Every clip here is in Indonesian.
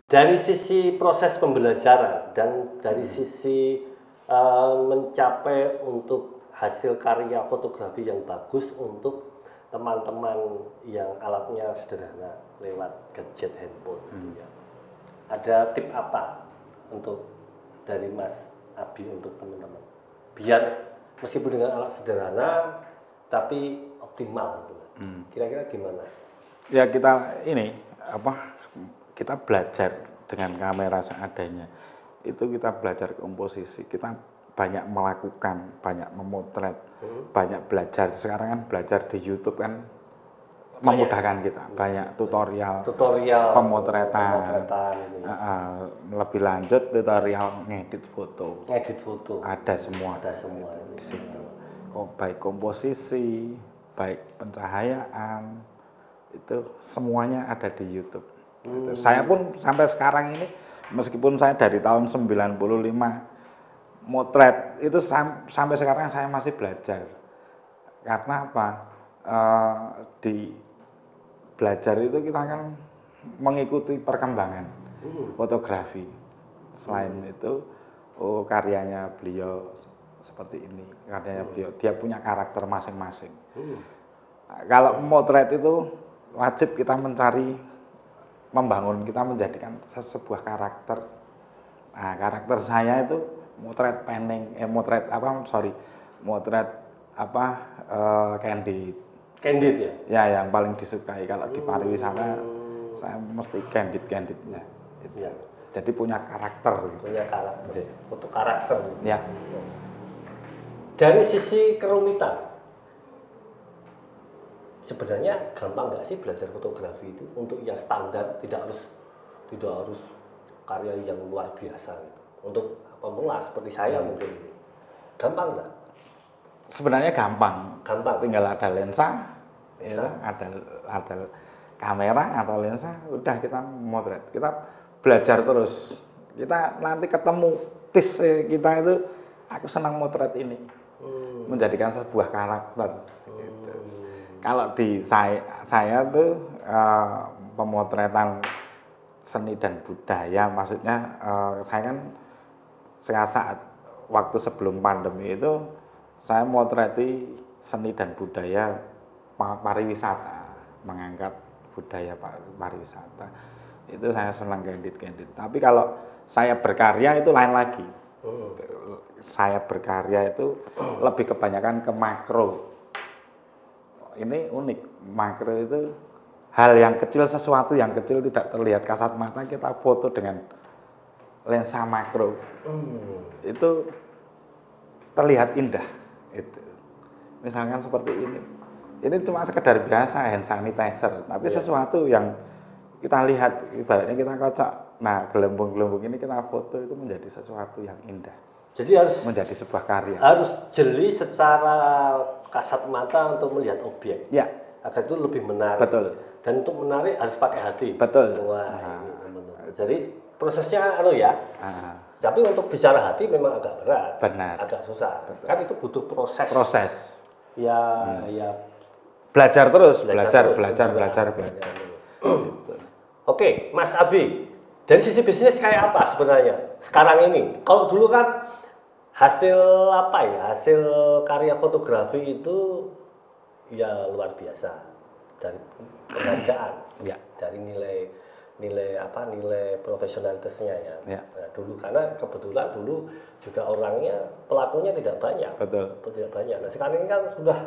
Dari sisi proses pembelajaran dan dari sisi mencapai untuk hasil karya fotografi yang bagus untuk teman-teman yang alatnya sederhana lewat gadget handphone gitu ya. Ada tip apa untuk dari Mas Abi untuk teman-teman biar meskipun dengan alat sederhana tapi optimal gitu. Kira-kira gimana? Ya kita ini kita belajar dengan kamera seadanya. Itu kita belajar komposisi, kita banyak melakukan, banyak memotret, banyak belajar. Sekarang kan belajar di YouTube kan memudahkan kita, banyak tutorial pemotretan, lebih lanjut tutorial ngedit foto, ada semua di situ. Baik komposisi, baik pencahayaan, itu semuanya ada di YouTube. Saya pun sampai sekarang ini, meskipun saya dari tahun 95 motret itu sampai sekarang saya masih belajar. Karena apa? Di belajar itu kita akan mengikuti perkembangan fotografi. Selain itu, karyanya beliau seperti ini, karyanya beliau, dia punya karakter masing-masing. Kalau motret itu wajib kita membangun, kita menjadikan sebuah karakter. Nah, karakter saya itu motret candid ya? Ya, yang paling disukai kalau di pariwisata saya mesti candidnya. Ya. Jadi punya karakter. Punya karakter. Foto karakter. Ya. Dari sisi kerumitan, sebenarnya gampang nggak sih belajar fotografi itu untuk yang standar, tidak harus karya yang luar biasa gitu. Untuk pemula seperti saya mungkin gampang nggak? Sebenarnya gampang, tinggal ada lensa, ya, ada kamera atau lensa, udah kita motret, kita belajar terus, kita nanti ketemu tis kita itu, aku senang motret ini, menjadikan sebuah karakter. Gitu. Kalau di saya tuh pemotretan seni dan budaya, maksudnya saya kan saat waktu sebelum pandemi itu saya motreti seni dan budaya pariwisata, mengangkat budaya pariwisata. Itu saya senang candid. Tapi kalau saya berkarya itu lain lagi. Saya berkarya itu lebih kebanyakan ke makro. Ini unik, makro itu hal yang kecil, sesuatu yang kecil tidak terlihat kasat mata, kita foto dengan lensa makro. Itu terlihat indah. Itu. Misalkan seperti ini cuma sekedar biasa hand sanitizer, tapi sesuatu yang kita lihat, ibaratnya kita kocok, nah gelembung-gelembung ini kita foto, itu menjadi sesuatu yang indah. Jadi harus menjadi sebuah karya. Harus jeli secara kasat mata untuk melihat objek. Ya. Agar itu lebih menarik. Betul. Dan untuk menarik harus pakai hati. Betul. Wah, jadi prosesnya ya. Tapi untuk bicara hati memang agak berat. Benar. Agak susah. Betul. Kan itu butuh proses. Ya. Belajar terus, belajar. Oke, Mas Abi, dari sisi bisnis kayak apa sebenarnya sekarang ini? Kalau dulu kan hasil karya fotografi itu ya luar biasa, dari penghargaan, dari nilai profesionalitasnya ya. Nah, dulu karena kebetulan dulu juga pelakunya tidak banyak. Betul. Tidak banyak. Nah, sekarang ini kan sudah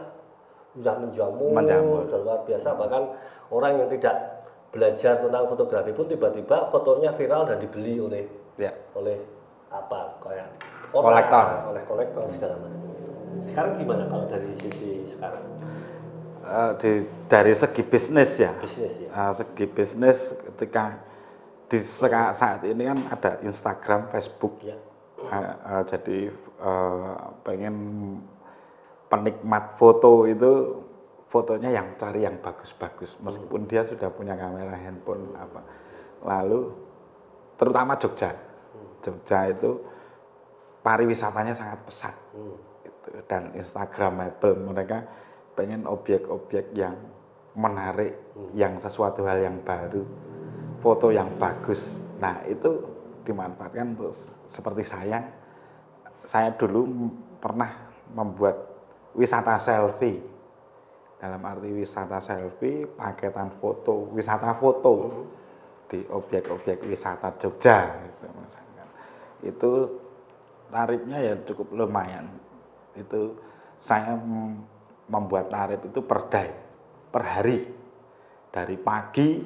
menjamur, sudah luar biasa. Bahkan orang yang tidak belajar tentang fotografi pun tiba-tiba fotonya viral dan dibeli oleh kolektor segala macam. Sekarang gimana kalau dari sisi sekarang? Dari segi bisnis ya. Segi bisnis ketika saat ini kan ada Instagram, Facebook. Ya. Jadi pengen penikmat foto itu fotonya yang cari yang bagus-bagus, meskipun dia sudah punya kamera handphone Lalu terutama Jogja itu pariwisatanya sangat pesat. Gitu. Dan Instagramable, mereka pengen objek-objek yang menarik, yang sesuatu hal yang baru, foto yang bagus. Nah, itu dimanfaatkan untuk seperti saya dulu pernah membuat wisata selfie. Dalam arti wisata selfie, paketan foto, wisata foto di objek-objek wisata Jogja gitu, misalkan. Itu tarifnya ya cukup lumayan. Itu saya membuat tarif itu per hari, dari pagi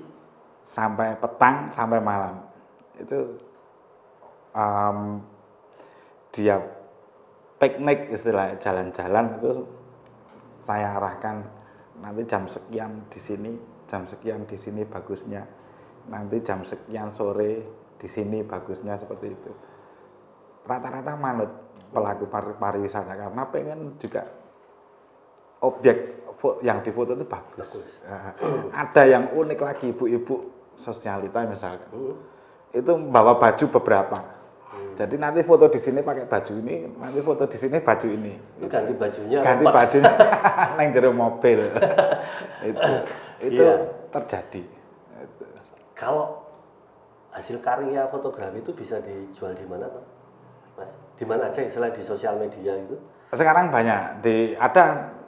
sampai petang sampai malam. Itu dia piknik istilahnya, jalan-jalan itu saya arahkan nanti jam sekian di sini, jam sekian di sini bagusnya, nanti jam sekian sore di sini bagusnya, seperti itu. Rata-rata manut pelaku pariwisata karena pengen juga objek yang difoto itu bagus. Ada yang unik lagi, ibu-ibu sosialita misalkan, itu bawa baju beberapa. Jadi nanti foto di sini pakai baju ini, nanti foto di sini baju ini. Itu ganti bajunya. Ganti bajunya neng jero mobil. itu terjadi. Kalau hasil karya fotografi itu bisa dijual di mana, toh, Mas? Di mana aja selain di sosial media itu? Sekarang banyak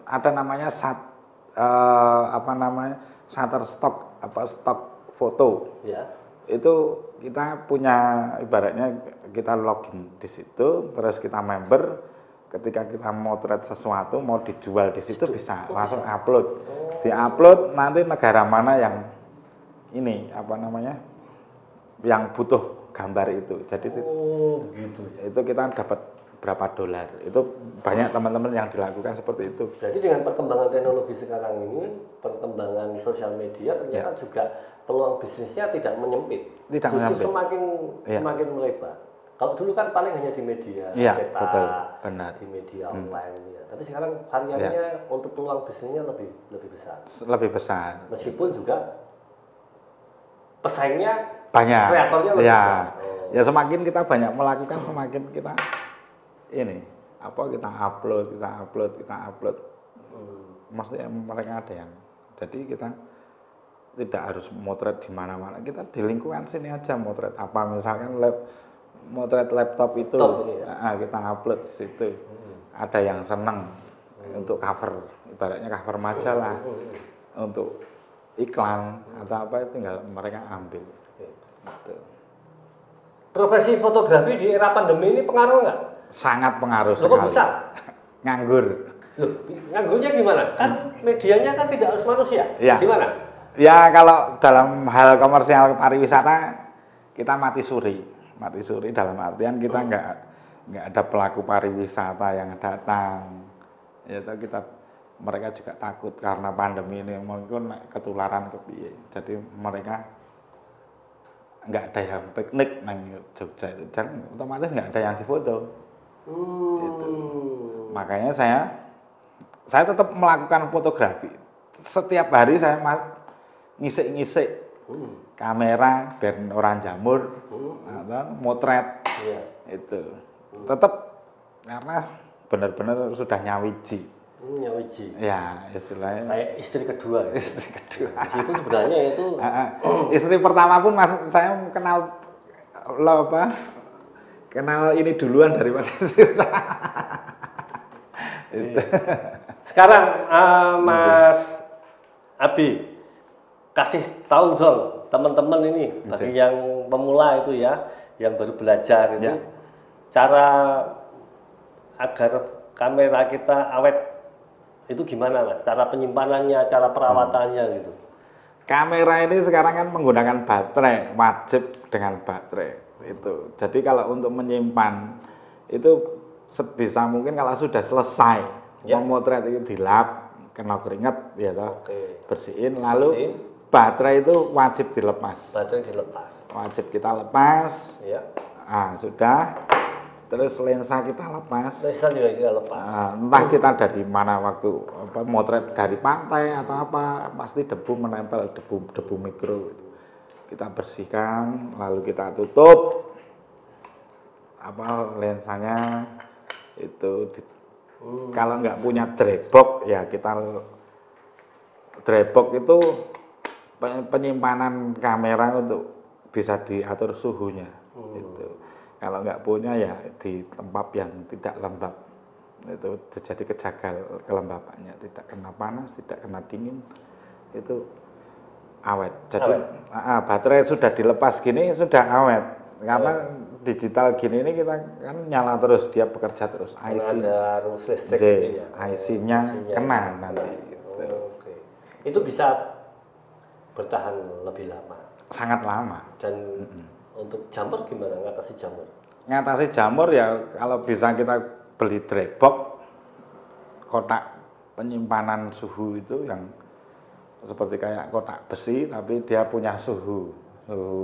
ada namanya Shutterstock, stok foto. Ya. Itu kita punya, ibaratnya kita login di situ, terus kita member, ketika kita motret sesuatu mau dijual di situ bisa langsung upload. Di-upload nanti negara mana yang ini yang butuh gambar itu. Jadi begitu. Itu kita dapat berapa dolar. Itu banyak teman-teman yang dilakukan seperti itu. Jadi dengan perkembangan teknologi sekarang ini, perkembangan sosial media ternyata juga peluang bisnisnya tidak menyempit. Tidak menyempit. Semakin melebar. Kalau dulu kan paling hanya di media cetak, betul, benar. di media online. Ya. Tapi sekarang variannya untuk peluang bisnisnya lebih besar. Lebih besar. Meskipun juga pesaingnya banyak. Kreatornya lebih besar. Ya semakin kita banyak melakukan, semakin kita kita upload. Maksudnya mereka ada yang, jadi kita tidak harus motret di mana-mana, kita di lingkungan sini aja motret apa, misalkan motret laptop itu kita upload di situ. Ada yang seneng untuk cover, ibaratnya cover majalah, untuk iklan atau apa, tinggal mereka ambil. Gitu. Profesi fotografi di era pandemi ini pengaruh nggak? Sangat pengaruh sekali. Kok bisa? Nganggur. Loh, nganggurnya gimana? Kan medianya kan tidak harus manusia. Ya. Gimana? Ya kalau dalam hal komersial pariwisata kita mati suri dalam artian kita nggak ada pelaku pariwisata yang datang. Ya mereka juga takut karena pandemi ini mungkin ketularan kepiye. Jadi mereka nggak ada yang piknik nang Jogja itu, dan otomatis nggak ada yang difoto. Gitu. Makanya saya tetap melakukan fotografi. Setiap hari saya ngisik-ngisik kamera biar orang jamur, atau motret. Itu tetap karena benar-benar sudah nyawiji. Nyawiji. Ya, istilahnya kayak istri kedua. Istri kedua. Itu sebenarnya itu istri pertama pun saya kenal ini duluan daripada istri. Sekarang Mas Abi kasih tahu dong teman-teman ini bagi yang pemula itu ya, yang baru belajar itu, cara agar kamera kita awet itu gimana, Mas? Cara penyimpanannya, cara perawatannya gitu. Kamera ini sekarang kan menggunakan baterai, wajib dengan baterai itu. Jadi kalau untuk menyimpan itu sebisa mungkin kalau sudah selesai memotret itu dilap, kena keringat ya toh. Bersihin, lalu baterai itu wajib dilepas. Baterai dilepas. Wajib kita lepas. Ya. Sudah. Terus lensa kita lepas. Lensa juga kita lepas. Entah kita dari mana waktu motret dari pantai atau apa, pasti debu menempel, debu mikro. Kita bersihkan, lalu kita tutup lensanya itu. Kalau nggak punya drybok ya drybok itu penyimpanan kamera untuk bisa diatur suhunya. Gitu. Kalau nggak punya ya di tempat yang tidak lembab, itu terjadi kejagal kelembapannya, tidak kena panas, tidak kena dingin, itu awet. Jadi baterai sudah dilepas gini sudah awet, karena digital gini ini kita kan nyala terus, dia bekerja terus. IC, ada arus listrik gitu ya. IC-nya kena nanti. Gitu. Oke. Itu bisa bertahan lebih lama. Sangat lama. Dan untuk jamur gimana ngatasi jamur? Ngatasi jamur ya kalau bisa kita beli dry box, kotak penyimpanan suhu itu yang seperti kayak kotak besi tapi dia punya suhu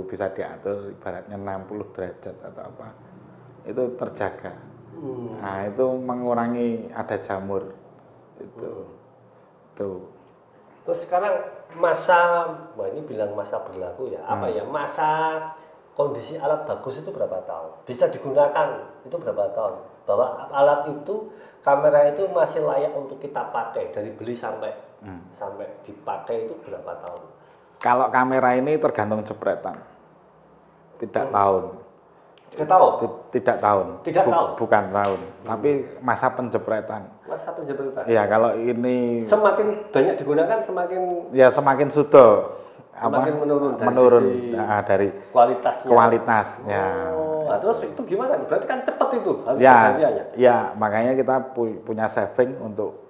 bisa diatur ibaratnya 60 derajat atau apa, itu terjaga. Nah itu mengurangi ada jamur itu. Tuh. Terus sekarang wah ini bilang masa berlaku ya, apa ya, masa kondisi alat bagus itu berapa tahun? Bisa digunakan itu berapa tahun? Bahwa alat itu, kamera itu masih layak untuk kita pakai dari beli sampai dipakai itu berapa tahun? Kalau kamera ini tergantung jepretan, tidak tahun. Tidak tahun? Tidak tahun. Tidak tahun? Bukan tahun, tapi masa penjepretan. Masa penjepretan? Ya kalau ini semakin banyak digunakan semakin sudah semakin menurun dari kualitasnya. Nah, terus itu gimana? Berarti kan cepat itu harus pergantiannya. Ya, makanya kita punya saving untuk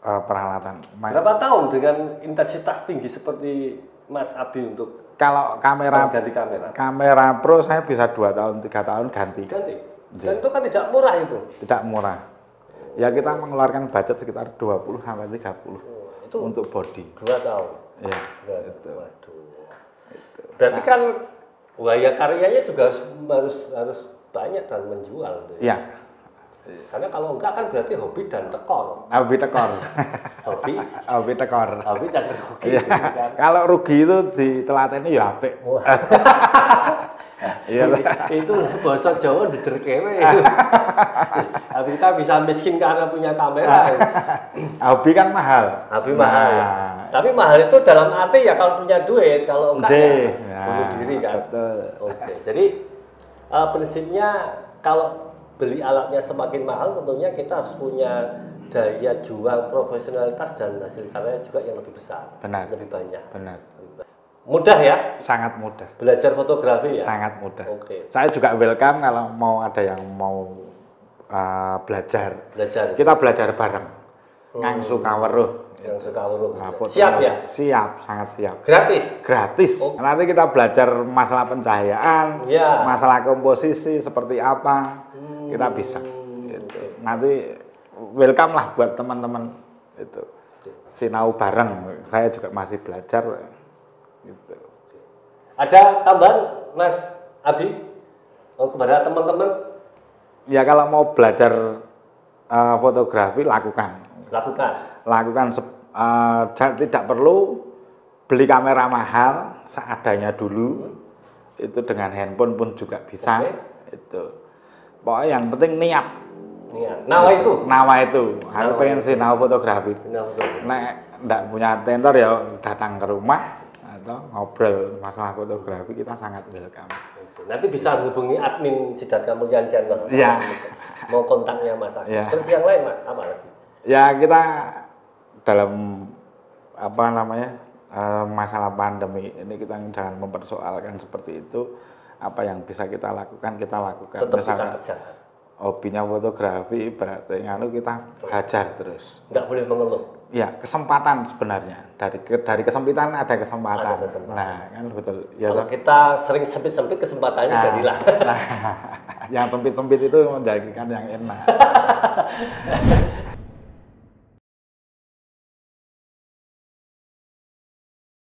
peralatan. Berapa tahun dengan intensitas tinggi seperti Mas Abi untuk kalau ganti kamera pro saya bisa 2 tahun 3 tahun ganti. Dan itu kan tidak murah itu. Tidak murah. Ya kita mengeluarkan budget sekitar 20 sampai 30 itu untuk body. 2 tahun. Ya. Itu. Waduh. Itu. Berarti kan ya karyanya juga harus banyak dan menjual tuh. Ya. Karena kalau enggak kan berarti hobi dan tekor. Hobi tekor. hobi tekor. Hobi dan rugi. Ya. Kan? Kalau rugi itu ditelateni ya apik. Iya. Itu bahasa Jawa dederkewe itu. Tapi kita bisa miskin karena punya kamera. Hobi kan mahal. Hobi mahal. Ya. Tapi mahal itu dalam arti ya kalau punya duit, kalau enggak ya bunuh diri kan. Betul. Oke. Jadi prinsipnya kalau beli alatnya semakin mahal, tentunya kita harus punya daya jual, profesionalitas dan hasil karya juga yang lebih besar. Benar. Lebih banyak. Benar. Mudah ya? Sangat mudah. Belajar fotografi ya? Sangat mudah. Oke. Saya juga welcome kalau mau ada yang mau belajar. Kita belajar bareng. Ngangsu kaweruh. Yang suka weruh. Nah, siap ya? Siap, sangat siap. Gratis? Gratis. Oh. Nanti kita belajar masalah pencahayaan, masalah komposisi seperti apa, kita bisa. Gitu. Nanti welcome lah buat teman-teman itu. Sinau bareng. Saya juga masih belajar. Gitu. Ada tambahan, Mas Abi, kepada teman-teman? Ya kalau mau belajar fotografi lakukan. Tidak perlu beli kamera mahal, seadanya dulu. Itu dengan handphone pun juga bisa. Itu. Pokoknya yang penting niat. Nawa itu. Aku pengen sinau fotografi. Nek enggak punya tentor ya datang ke rumah atau ngobrol masalah fotografi, kita sangat welcome. Nanti bisa hubungi admin Siddharth Kamulyan Channel. Iya. Mau kontaknya Mas. Ya. Terus yang lain Mas, apa lagi? Ya kita dalam masalah pandemi ini kita jangan mempersoalkan seperti itu. Apa yang bisa kita lakukan kita lakukan. Tetap kita kerjakan. Hobinya fotografi berarti kita hajar terus. Nggak boleh mengeluh. Ya kesempatan sebenarnya dari kesempitan ada kesempatan. Nah kan betul. Ya, kalau kita sering sempit kesempatannya jadilah. Nah, yang sempit itu menjadikan yang enak.